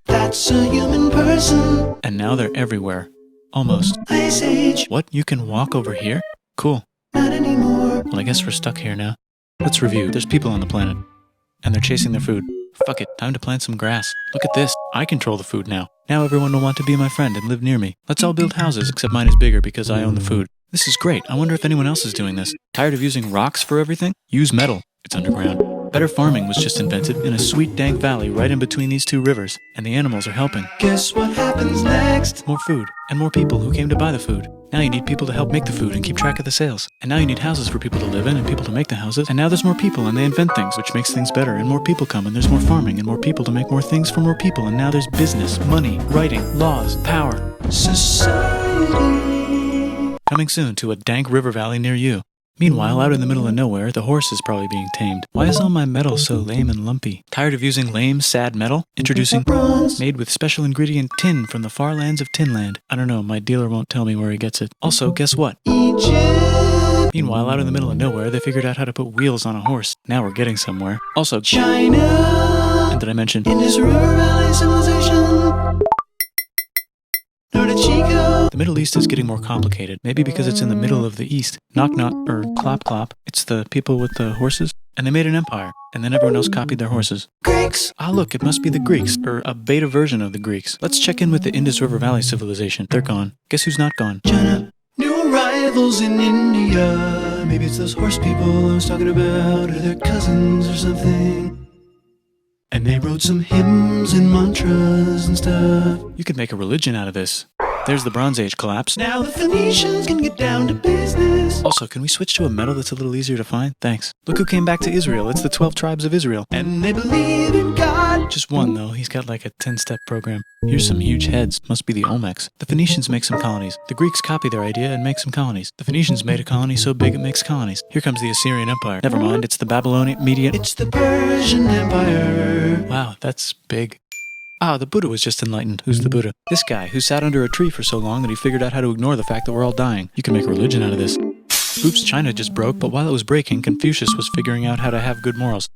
That's a human person. And now they're everywhere. Almost. Ice Age. What? You can walk over here? Cool. Not anymore. Well, I guess we're stuck here now. Let's review. There's people on the planet. And they're chasing their food. Fuck it, time to plant some grass. Look at this. I control the food now. Now everyone will want to be my friend and live near me. Let's all build houses, except mine is bigger because I own the food. This is great. I wonder if anyone else is doing this. Tired of using rocks for everything? Use metal. It's underground. Better farming was just invented in a sweet dank valley right in between these two rivers, and the animals are helping. Guess what happens next? More food, and more people who came to buy the food. Now you need people to help make the food and keep track of the sales. And now you need houses for people to live in and people to make the houses. And now there's more people and they invent things, which makes things better. And more people come and there's more farming and more people to make more things for more people. And now there's business, money, writing, laws, power. Society. Coming soon to a dank river valley near you. Meanwhile, out in the middle of nowhere, the horse is probably being tamed. Why is all my metal so lame and lumpy? Tired of using lame, sad metal? Introducing bronze, made with special ingredient tin from the far lands of Tinland. I don't know, my dealer won't tell me where he gets it. Also, guess what? Egypt. Meanwhile, out in the middle of nowhere, they figured out how to put wheels on a horse. Now we're getting somewhere. Also, China. And did I mention Indus River Valley civilization. Chico. The Middle East is getting more complicated, maybe because it's in the middle of the East. Knock knock, or clop clop. It's the people with the horses. And they made an empire, and then everyone else copied their horses. Greeks. Ah, look, it must be the Greeks, or a beta version of the Greeks. Let's check in with the Indus River Valley civilization. They're gone. Guess who's not gone? China. New arrivals in India. Maybe it's those horse people I was talking about, or their cousins or something. And they wrote some hymns and mantras and stuff. You could make a religion out of this. There's the Bronze Age collapse. Now the Phoenicians can get down to business. Also, can we switch to a metal that's a little easier to find? Thanks. Look who came back to Israel. It's the 12 tribes of Israel. And they believe in God. Just one, though. He's got like a 10-step program. Here's some huge heads. Must be the Olmecs. The Phoenicians make some colonies. The Greeks copy their idea and make some colonies. The Phoenicians made a colony so big it makes colonies. Here comes the Assyrian Empire. Never mind, it's the Babylonian Median. It's the Persian Empire. Wow, that's big. Ah, the Buddha was just enlightened. Who's the Buddha? This guy, who sat under a tree for so long that he figured out how to ignore the fact that we're all dying. You can make a religion out of this. Oops, China just broke, but while it was breaking, Confucius was figuring out how to have good morals.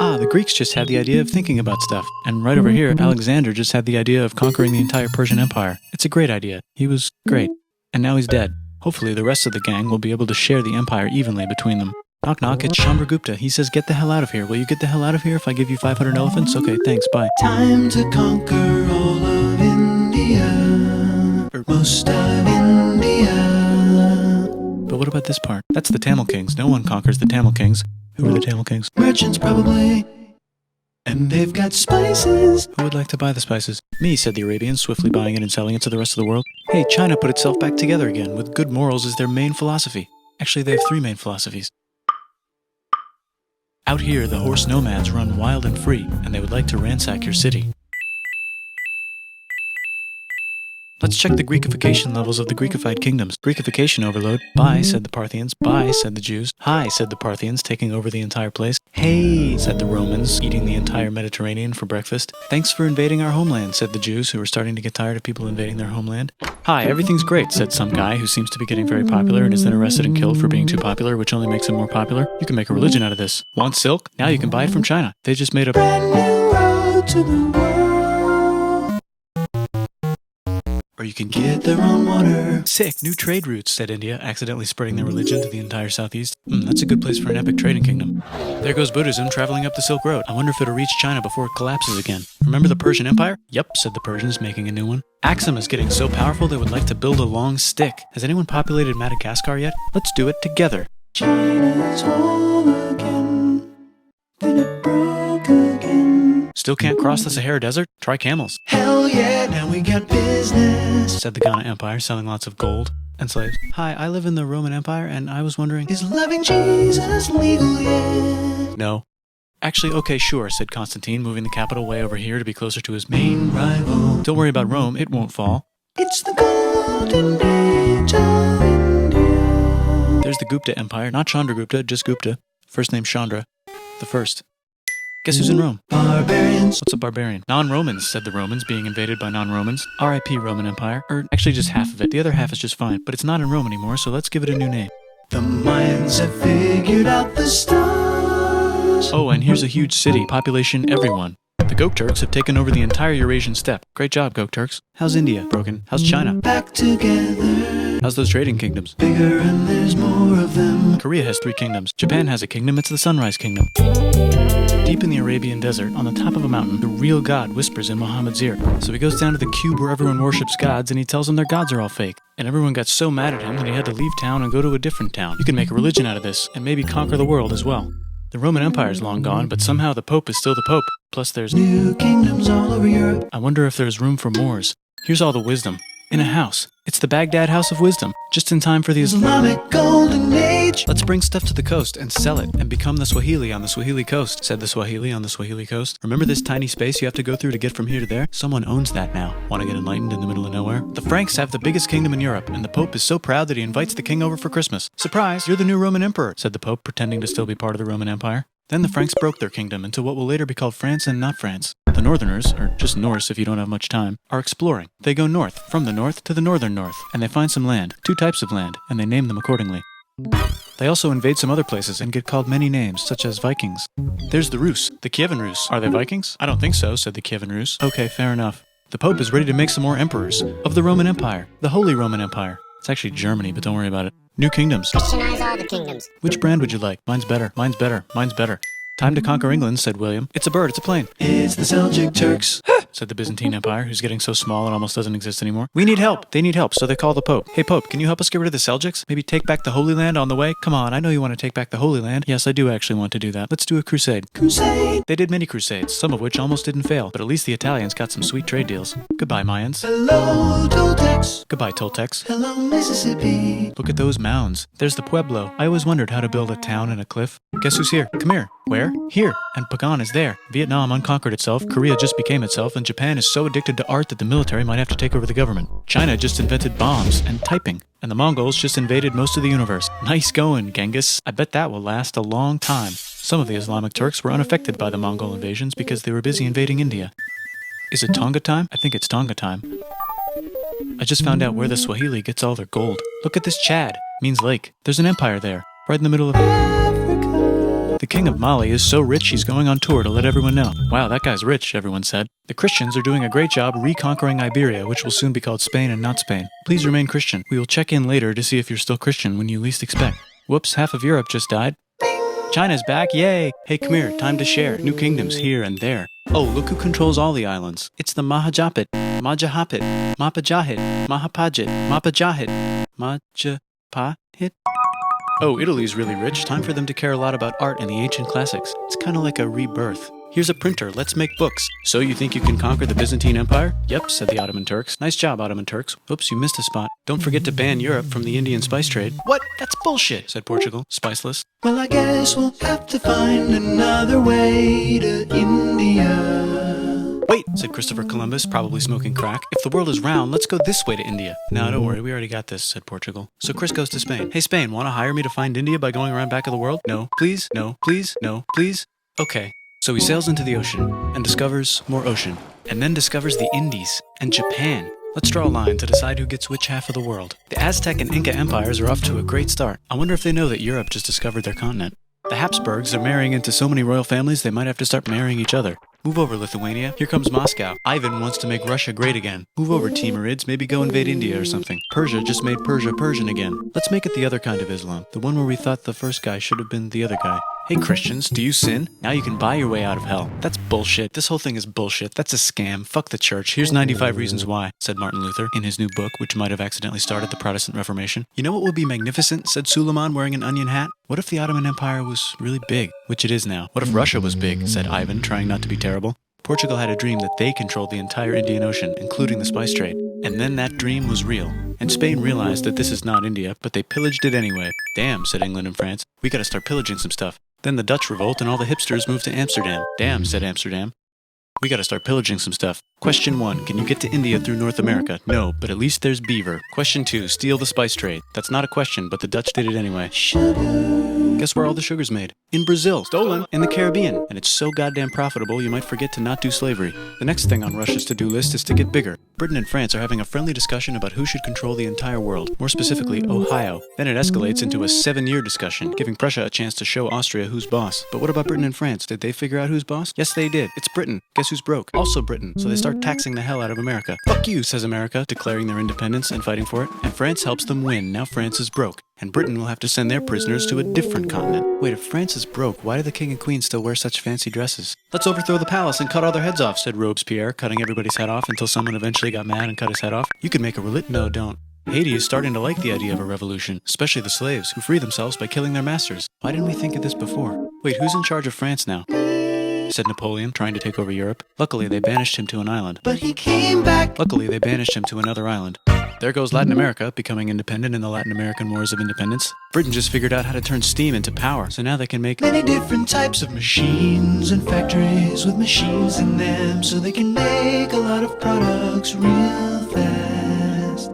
Ah, the Greeks just had the idea of thinking about stuff. And right over here, Alexander just had the idea of conquering the entire Persian Empire. It's a great idea. He was great. And now he's dead. Hopefully the rest of the gang will be able to share the empire evenly between them. Knock knock, it's Chandragupta. He says, get the hell out of here. Will you get the hell out of here if I give you 500 elephants? Okay, thanks, bye. Time to conquer all of India. Or most of India. But what about this part? That's the Tamil Kings. No one conquers the Tamil Kings. Who are the Tamil Kings? Merchants, probably. And they've got spices. Who would like to buy the spices? Me, said the Arabians, swiftly buying it and selling it to the rest of the world. Hey, China put itself back together again, with good morals as their main philosophy. Actually, they have 3 main philosophies. Out here, the horse nomads run wild and free, and they would like to ransack your city. Let's check the Greekification levels of the Greekified kingdoms. Greekification overload. Bye, said the Parthians. Bye, said the Jews. Hi, said the Parthians, taking over the entire place. Hey, said the Romans, eating the entire Mediterranean for breakfast. Thanks for invading our homeland, said the Jews, who were starting to get tired of people invading their homeland. Hi, everything's great, said some guy who seems to be getting very popular and is then arrested and killed for being too popular, which only makes him more popular. You can make a religion out of this. Want silk? Now you can buy it from China. They just made a Brand new road to the world. Or you can Get their own water. Sick, new trade routes, said India, accidentally spreading their religion to the entire southeast. That's a good place for an epic trading kingdom. There goes Buddhism traveling up the Silk Road. I wonder if it'll reach China before it collapses again. Remember the Persian Empire? Yep, said the Persians, making a new one. Axum is getting so powerful they would like to build a long stick. Has anyone populated Madagascar yet? Let's do it together. China's whole again. Then it broke again. Still can't cross the Sahara Desert? Try camels, Hell yeah, now we got business. said the Ghana Empire, selling lots of gold and slaves. Hi, I live in the Roman Empire, and I was wondering... Is loving Jesus legal yet? No. Actually, okay, sure, said Constantine, moving the capital way over here to be closer to his main... Rival. Don't worry about Rome, it won't fall. It's the golden age of India. There's the Gupta Empire, not Chandragupta, just Gupta. First name Chandra. The first. Guess who's in Rome? Barbarians. What's a barbarian? Non-Romans, said the Romans, being invaded by non-Romans. R.I.P. Roman Empire. Or actually just half of it. The other half is just fine. But it's not in Rome anymore, so let's give it a new name. The minds have figured out the stars. Oh, and here's a huge city. Population everyone. The Gok Turks have taken over the entire Eurasian steppe. Great job, Gok Turks. How's India? Broken. How's China? Back together. How's those trading kingdoms? Bigger and there's more of them. Korea has 3 kingdoms. Japan has a kingdom. It's the Sunrise Kingdom. Deep in the Arabian desert, on the top of a mountain, the real God whispers in Muhammad's ear. So he goes down to the cube where everyone worships gods, and he tells them their gods are all fake. And everyone got so mad at him that he had to leave town and go to a different town. You can make a religion out of this, and maybe conquer the world as well. The Roman Empire's long gone, but somehow the Pope is still the Pope. Plus there's New kingdoms all over Europe. I wonder if there's room for Moors. Here's all the wisdom. In a house. It's the Baghdad House of Wisdom. Just in time for the Islamic Golden Age. Let's bring stuff to the coast and sell it and become the Swahili on the Swahili coast, said the Swahili on the Swahili coast. Remember this tiny space you have to go through to get from here to there? Someone owns that now. Want to get enlightened in the middle of nowhere? The Franks have the biggest kingdom in Europe, and the Pope is so proud that he invites the king over for Christmas. Surprise, you're the new Roman emperor, said the Pope, pretending to still be part of the Roman Empire. Then the Franks broke their kingdom into what will later be called France and not France. The Northerners, or just Norse if you don't have much time, are exploring. They go north, from the north to the northern north, and they find some land, 2 types of land, and they name them accordingly. They also invade some other places and get called many names, such as Vikings. There's the Rus, the Kievan Rus. Are they Vikings? I don't think so, said the Kievan Rus. Okay, fair enough. The Pope is ready to make some more emperors of the Roman Empire, the Holy Roman Empire. It's actually Germany, but don't worry about it. New kingdoms. Christianize all the kingdoms. Which brand would you like? Mine's better, mine's better, mine's better. Time to conquer England, said William. It's a bird, it's a plane. It's the Seljuk Turks, said the Byzantine Empire, who's getting so small it almost doesn't exist anymore. We need help. They need help, so they call the Pope. Hey, Pope, can you help us get rid of the Seljuks? Maybe take back the Holy Land on the way? Come on, I know you want to take back the Holy Land. Yes, I do actually want to do that. Let's do a crusade. Crusade. They did many crusades, some of which almost didn't fail, but at least the Italians got some sweet trade deals. Goodbye, Mayans. Hello, Toltecs. Goodbye, Toltecs. Hello, Mississippi. Look at those mounds. There's the Pueblo. I always wondered how to build a town in a cliff. Guess who's here? Come here. Where? Here. And Pagan is there. Vietnam unconquered itself, Korea just became itself, and Japan is so addicted to art that the military might have to take over the government. China just invented bombs and typing. And the Mongols just invaded most of the universe. Nice going, Genghis. I bet that will last a long time. Some of the Islamic Turks were unaffected by the Mongol invasions because they were busy invading India. Is it Tonga time? I think it's Tonga time. I just found out where the Swahili gets all their gold. Look at this Chad. Means lake. There's an empire there, right in the middle of Africa. The king of Mali is so rich he's going on tour to let everyone know. Wow, that guy's rich, everyone said. The Christians are doing a great job reconquering Iberia, which will soon be called Spain and not Spain. Please remain Christian. We will check in later to see if you're still Christian when you least expect. Whoops, half of Europe just died. China's back, yay! Hey, come here, time to share. New kingdoms here and there. Oh, look who controls all the islands. It's the Mahajapit, Majahapit, Mapajahit, Mahapajit, Mapajahit, Majapahit. Oh, Italy's really rich. Time for them to care a lot about art and the ancient classics. It's kind of like a rebirth. Here's a printer, let's make books. So you think you can conquer the Byzantine Empire? Yep, said the Ottoman Turks. Nice job, Ottoman Turks. Oops, you missed a spot. Don't forget to ban Europe from the Indian spice trade. What? That's bullshit, said Portugal, spiceless. Well, I guess we'll have to find another way to India. Wait, said Christopher Columbus, probably smoking crack. If the world is round, let's go this way to India. No, don't worry, we already got this, said Portugal. So Chris goes to Spain. Hey, Spain, want to hire me to find India by going around back of the world? No, please, no, please, no, please. Okay. So he sails into the ocean and discovers more ocean, and then discovers the Indies and Japan. Let's draw a line to decide who gets which half of the world. The Aztec and Inca empires are off to a great start. I wonder if they know that Europe just discovered their continent. The Habsburgs are marrying into so many royal families they might have to start marrying each other. Move over, Lithuania. Here comes Moscow. Ivan wants to make Russia great again. Move over, Timurids. Maybe go invade India or something. Persia just made Persia Persian again. Let's make it the other kind of Islam. The one where we thought the first guy should have been the other guy. Hey Christians, do you sin? Now you can buy your way out of hell. That's bullshit. This whole thing is bullshit. That's a scam. Fuck the church. Here's 95 Reasons Why, said Martin Luther in his new book, which might have accidentally started the Protestant Reformation. You know what would be magnificent, said Suleiman wearing an onion hat? What if the Ottoman Empire was really big, which it is now? What if Russia was big, said Ivan, trying not to be terrible. Portugal had a dream that they controlled the entire Indian Ocean, including the spice trade. And then that dream was real. And Spain realized that this is not India, but they pillaged it anyway. Damn, said England and France. We gotta start pillaging some stuff. Then the Dutch revolt and all the hipsters moved to Amsterdam. Damn, said Amsterdam. We gotta start pillaging some stuff. Question 1, can you get to India through North America? No, but at least there's beaver. Question 2, steal the spice trade. That's not a question, but the Dutch did it anyway. Sugar. Guess where all the sugar's made? In Brazil. Stolen. In the Caribbean. And it's so goddamn profitable you might forget to not do slavery. The next thing on Russia's to-do list is to get bigger. Britain and France are having a friendly discussion about who should control the entire world, more specifically, Ohio. Then it escalates into a 7-year discussion, giving Prussia a chance to show Austria who's boss. But what about Britain and France? Did they figure out who's boss? Yes, they did. It's Britain. Guess who's broke? Also Britain. So they start taxing the hell out of America. Fuck you, says America, declaring their independence and fighting for it. And France helps them win. Now France is broke. And Britain will have to send their prisoners to a different continent. Wait, if France is broke, why do the king and queen still wear such fancy dresses? Let's overthrow the palace and cut all their heads off, said Robespierre, cutting everybody's head off until someone eventually got mad and cut his head off. You could make a No, don't. Haiti is starting to like the idea of a revolution, especially the slaves, who free themselves by killing their masters. Why didn't we think of this before? Wait, who's in charge of France now? Said Napoleon, trying to take over Europe. Luckily, they banished him to an island. But he came back. Luckily, they banished him to another island. There goes Latin America, becoming independent in the Latin American Wars of Independence. Britain just figured out how to turn steam into power, so now they can make Many different types of machines and factories with machines in them, so they can make a lot of products real fast.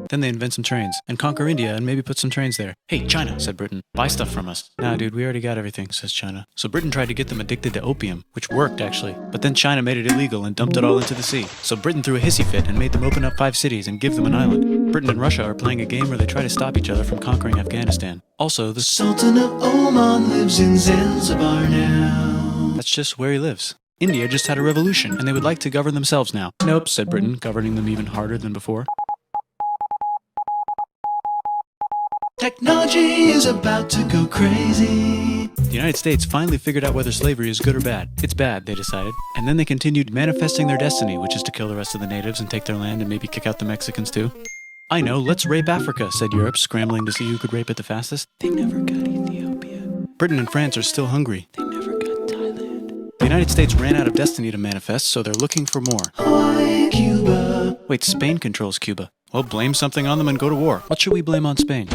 Then they invent some trains, and conquer India and maybe put some trains there. Hey, China, said Britain, buy stuff from us. Nah, dude, we already got everything, says China. So Britain tried to get them addicted to opium, which worked, actually. But then China made it illegal and dumped it all into the sea. So Britain threw a hissy fit and made them open up 5 cities and give them an island. Britain and Russia are playing a game where they try to stop each other from conquering Afghanistan. Also, the Sultan of Oman lives in Zanzibar now. That's just where he lives. India just had a revolution, and they would like to govern themselves now. Nope, said Britain, governing them even harder than before. Technology is about to go crazy. The United States finally figured out whether slavery is good or bad. It's bad, they decided. And then they continued manifesting their destiny, which is to kill the rest of the natives and take their land and maybe kick out the Mexicans too. I know, let's rape Africa, said Europe, scrambling to see who could rape it the fastest. They never got Ethiopia. Britain and France are still hungry. They never got Thailand. The United States ran out of destiny to manifest, so they're looking for more. Hawaii, Cuba. Wait, Spain controls Cuba. Well, blame something on them and go to war. What should we blame on Spain?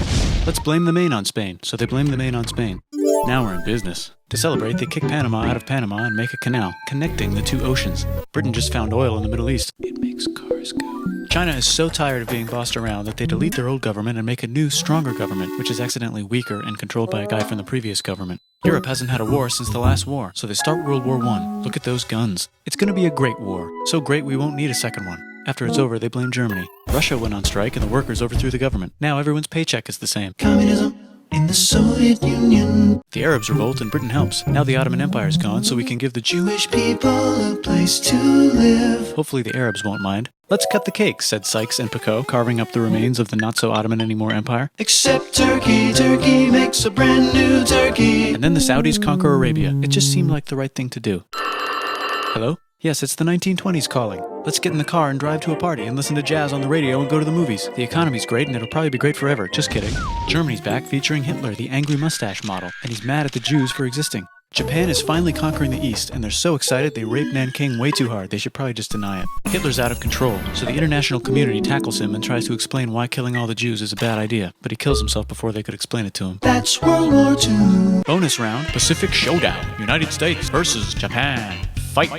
Let's blame the Maine on Spain. So they blame the Maine on Spain. Now we're in business. To celebrate, they kick Panama out of Panama and make a canal, connecting the 2 oceans. Britain just found oil in the Middle East. It makes cars go. China is so tired of being bossed around that they delete their old government and make a new, stronger government, which is accidentally weaker and controlled by a guy from the previous government. Europe hasn't had a war since the last war, so they start World War I. Look at those guns. It's gonna be a great war. So great we won't need a second one. After it's over, they blame Germany. Russia went on strike and the workers overthrew the government. Now everyone's paycheck is the same. Communism in the Soviet Union. The Arabs revolt and Britain helps. Now the Ottoman Empire's gone, so we can give the Jewish people a place to live. Hopefully the Arabs won't mind. Let's cut the cake, said Sykes and Picot, carving up the remains of the not-so-Ottoman-anymore empire. Except Turkey. Turkey makes a brand new Turkey. And then the Saudis conquer Arabia. It just seemed like the right thing to do. Hello? Yes, it's the 1920s calling. Let's get in the car and drive to a party and listen to jazz on the radio and go to the movies. The economy's great and it'll probably be great forever. Just kidding. Germany's back featuring Hitler, the angry mustache model, and he's mad at the Jews for existing. Japan is finally conquering the East, and they're so excited they rape Nanking way too hard. They should probably just deny it. Hitler's out of control, so the international community tackles him and tries to explain why killing all the Jews is a bad idea, but he kills himself before they could explain it to him. That's World War II. Bonus round, Pacific Showdown. United States versus Japan. Fight!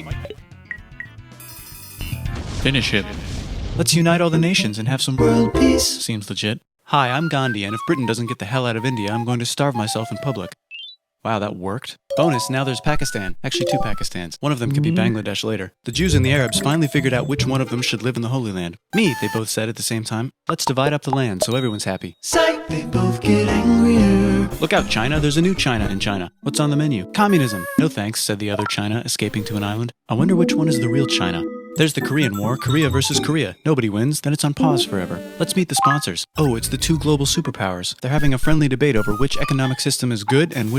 Finish him. Let's unite all the nations and have some World peace. Seems legit. Hi, I'm Gandhi, and if Britain doesn't get the hell out of India, I'm going to starve myself in public. Wow, that worked. Bonus, now there's Pakistan. Actually, 2 Pakistans. One of them could be Bangladesh later. The Jews and the Arabs finally figured out which one of them should live in the Holy Land. Me, they both said at the same time. Let's divide up the land so everyone's happy. Psych, they both get angrier. Look out, China, there's a new China in China. What's on the menu? Communism. No thanks, said the other China, escaping to an island. I wonder which one is the real China. There's the Korean War, Korea versus Korea. Nobody wins, then it's on pause forever. Let's meet the sponsors. Oh, it's the 2 global superpowers. They're having a friendly debate over which economic system is good and which